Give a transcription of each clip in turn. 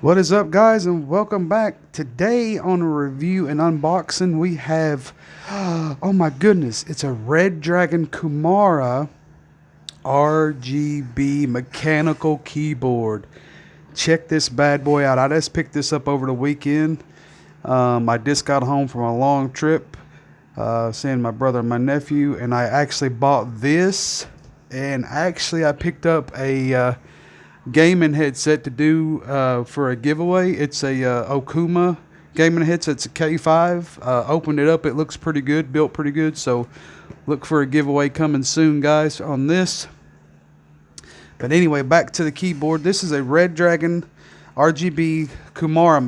What is up, guys, and welcome back. Today on a review and unboxing, we have, oh my goodness, it's a Redragon Kumara RGB mechanical keyboard. Check this bad boy out. I just picked this up over the weekend. I just got home from a long trip, seeing my brother and my nephew, and I actually bought this. And actually, I picked up a gaming headset to do for a giveaway. It's a Okuma gaming headset. It's a K5. Opened it up. It looks pretty good, built pretty good. So look for a giveaway coming soon, guys, on this. But anyway, back to the keyboard. This is a Redragon RGB Kumara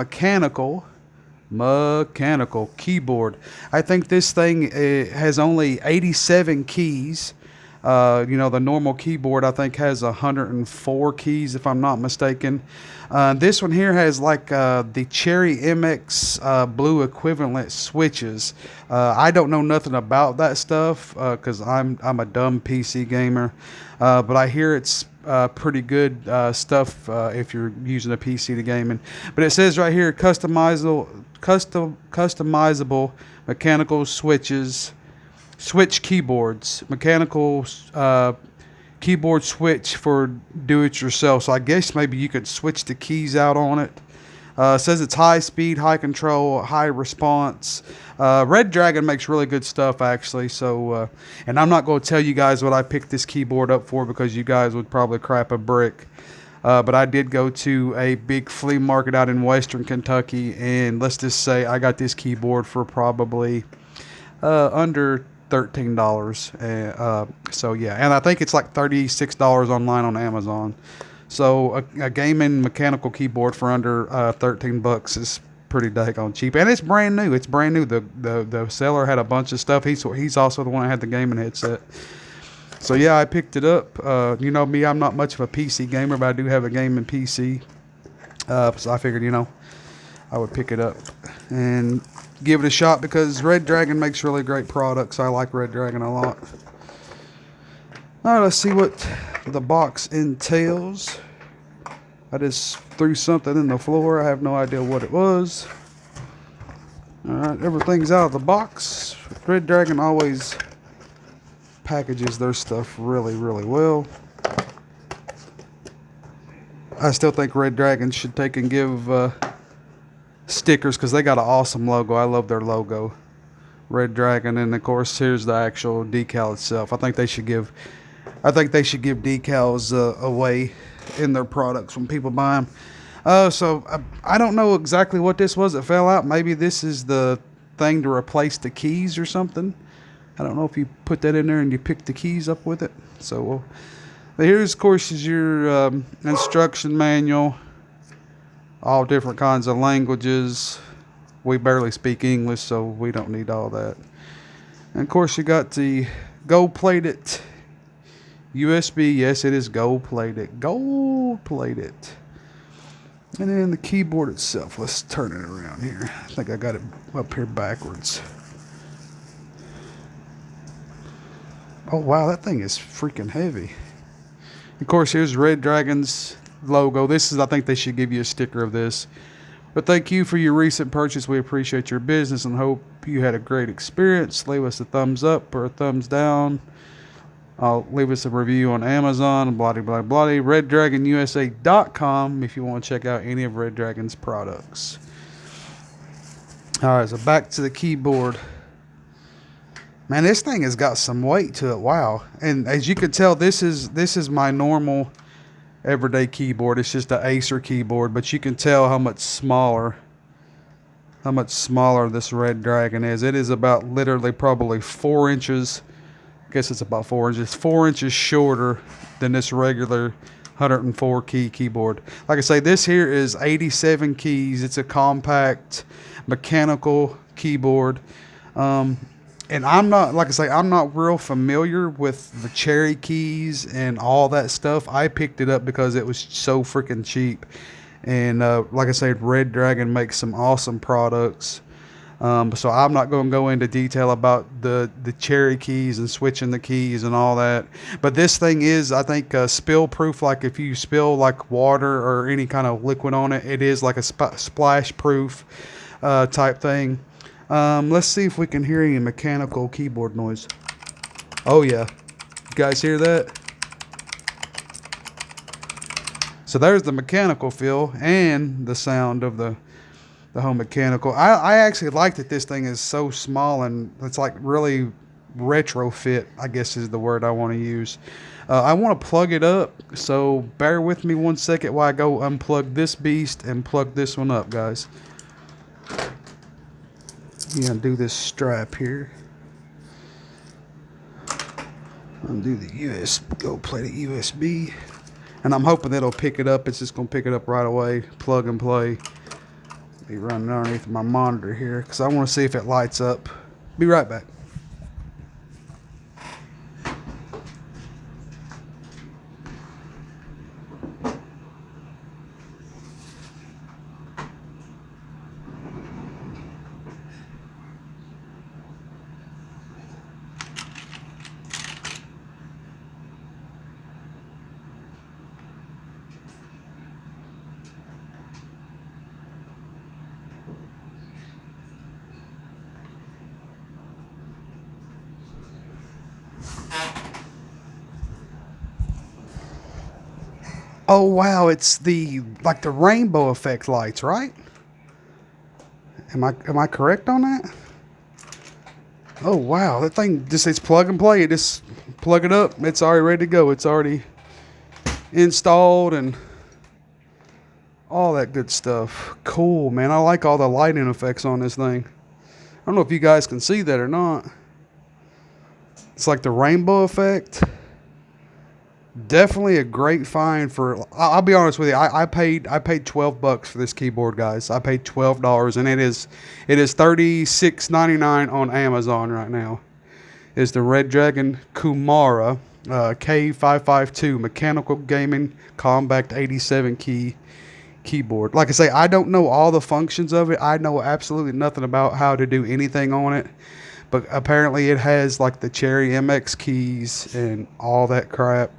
mechanical keyboard. I think this thing has only 87 keys. The normal keyboard I think has 104 keys if I'm not mistaken. This one here has like the Cherry MX blue equivalent switches. I don't know nothing about that stuff because I'm a dumb PC gamer, but I hear it's pretty good stuff if you're using a PC to gaming. But it says right here, customizable mechanical switch keyboards, mechanical keyboard switch for do-it-yourself. So I guess maybe you could switch the keys out on it. It says it's high speed, high control, high response. Redragon makes really good stuff, actually. So, and I'm not going to tell you guys what I picked this keyboard up for because you guys would probably crap a brick. But I did go to a big flea market out in Western Kentucky, and let's just say I got this keyboard for probably under $13. So yeah, and I think it's like $36 online on Amazon. So a gaming mechanical keyboard for under $13 is pretty daggone cheap, and it's brand new. It's brand new. The seller had a bunch of stuff. He's also the one that had the gaming headset. So yeah, I picked it up. You know me, I'm not much of a PC gamer, but I do have a gaming PC. So I figured, I would pick it up and give it a shot because Redragon makes really great products. I like Redragon a lot. All right, let's see what the box entails. I just threw something in the floor. I have no idea what it was. All right, everything's out of the box. Redragon always packages their stuff really, really well. I still think Redragon should take and give stickers because they got an awesome logo. I love their logo, Redragon, and of course here's the actual decal itself. I think they should give decals away in their products when people buy them. So I don't know exactly what this was that fell out. Maybe this is the thing to replace the keys or something. I don't know if you put that in there and you pick the keys up with it. So here's, of course, is your instruction manual. All different kinds of languages. We barely speak English, so we don't need all that. And of course, you got the gold-plated USB. Yes, it is gold-plated. Gold-plated. And then the keyboard itself. Let's turn it around here. I think I got it up here backwards. Oh, wow, that thing is freaking heavy. Of course, here's Redragon's logo. I think they should give you a sticker of this. But thank you for your recent purchase. We appreciate your business and hope you had a great experience. Leave us a thumbs up or a thumbs down. Leave us a review on Amazon, blah, blah, blah. ReddragonUSA.com if you want to check out any of Redragon's products. All right, so back to the keyboard. Man, this thing has got some weight to it. Wow. And as you can tell, this is my normal everyday keyboard. It's just an Acer keyboard, but you can tell how much smaller this Redragon is. It is about literally probably 4 inches. I guess it's about 4 inches. 4 inches shorter than this regular 104 key keyboard. Like I say, this here is 87 keys. It's a compact mechanical keyboard. And I'm not real familiar with the cherry keys and all that stuff. I picked it up because it was so freaking cheap. And like I said, Redragon makes some awesome products. So I'm not going to go into detail about the cherry keys and switching the keys and all that. But this thing is, I think, spill proof. Like if you spill like water or any kind of liquid on it, it is like a splash proof type thing. Let's see if we can hear any mechanical keyboard noise. Oh yeah, you guys hear that? So there's the mechanical feel and the sound of the home mechanical. I actually like that this thing is so small and it's like really retrofit, I guess is the word I want to use. I want to plug it up, so bear with me 1 second while I go unplug this beast and plug this one up, guys. Undo this strap here. Undo the gold plated USB. And I'm hoping it'll pick it up. It's just going to pick it up right away. Plug and play. Be running underneath my monitor here because I want to see if it lights up. Be right back. Oh wow, it's the rainbow effect lights, right? Am I correct on that? Oh wow, that thing just says plug and play. It just plug it up. It's already ready to go. It's already installed and all that good stuff. Cool, man. I like all the lighting effects on this thing. I don't know if you guys can see that or not. It's like the rainbow effect. Definitely a great find for. I'll be honest with you. I paid $12 for this keyboard, guys. I paid $12, and it is $36.99 on Amazon right now. It's the Redragon Kumara K552 mechanical gaming compact 87 key keyboard. Like I say, I don't know all the functions of it. I know absolutely nothing about how to do anything on it. But apparently, it has like the Cherry MX keys and all that crap.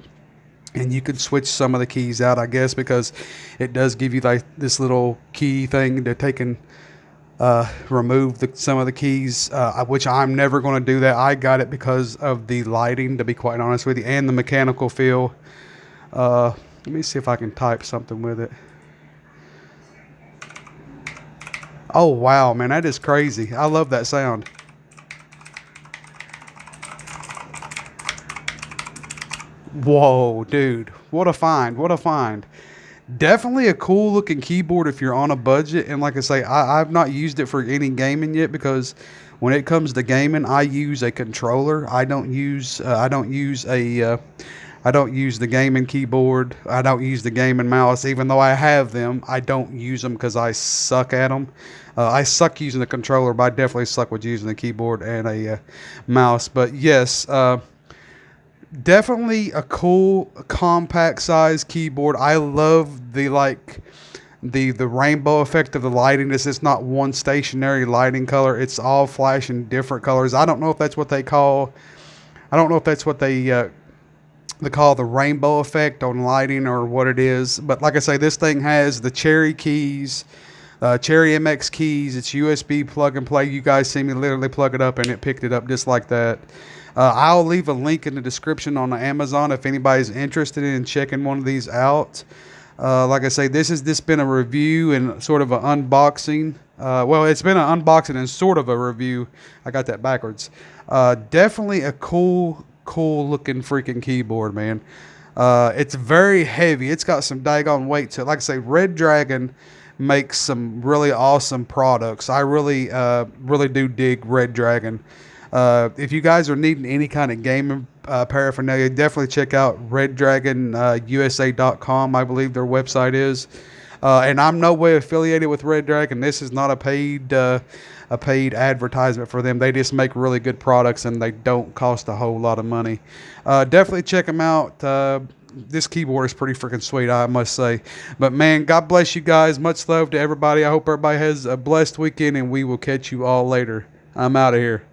And you can switch some of the keys out, I guess, because it does give you like this little key thing to take and remove some of the keys, which I'm never going to do that. I got it because of the lighting, to be quite honest with you, and the mechanical feel. Let me see if I can type something with it. Oh, wow, man, that is crazy. I love that sound. Whoa, dude. What a find. What a find. Definitely a cool looking keyboard if you're on a budget. And like I say, I've not used it for any gaming yet because when it comes to gaming, I use a controller. I don't use the gaming keyboard. I don't use the gaming mouse. Even though I have them, I don't use them because I suck at them. I suck using the controller, but I definitely suck with using the keyboard and a mouse. But yes, definitely a cool compact size keyboard. I love the rainbow effect of the lighting. This is not one stationary lighting color. It's all flashing different colors. I don't know if that's what they call. I don't know if that's what they call the rainbow effect on lighting or what it is. But like I say, this thing has the Cherry keys, Cherry MX keys. It's USB plug and play. You guys see me literally plug it up and it picked it up just like that. I'll leave a link in the description on Amazon if anybody's interested in checking one of these out. Like I say, this has been a review and sort of an unboxing. Well, it's been an unboxing and sort of a review. I got that backwards. Definitely a cool looking freaking keyboard, man. It's very heavy. It's got some daggone weight to it. Like I say, Redragon makes some really awesome products. I really do dig Redragon. If you guys are needing any kind of gaming paraphernalia, definitely check out ReddragonUSA.com. I believe their website is. And I'm no way affiliated with Redragon. This is not a paid advertisement for them. They just make really good products and they don't cost a whole lot of money. Definitely check them out. this keyboard is pretty freaking sweet, I must say. But man, God bless you guys. Much love to everybody. I hope everybody has a blessed weekend, and we will catch you all later. I'm out of here.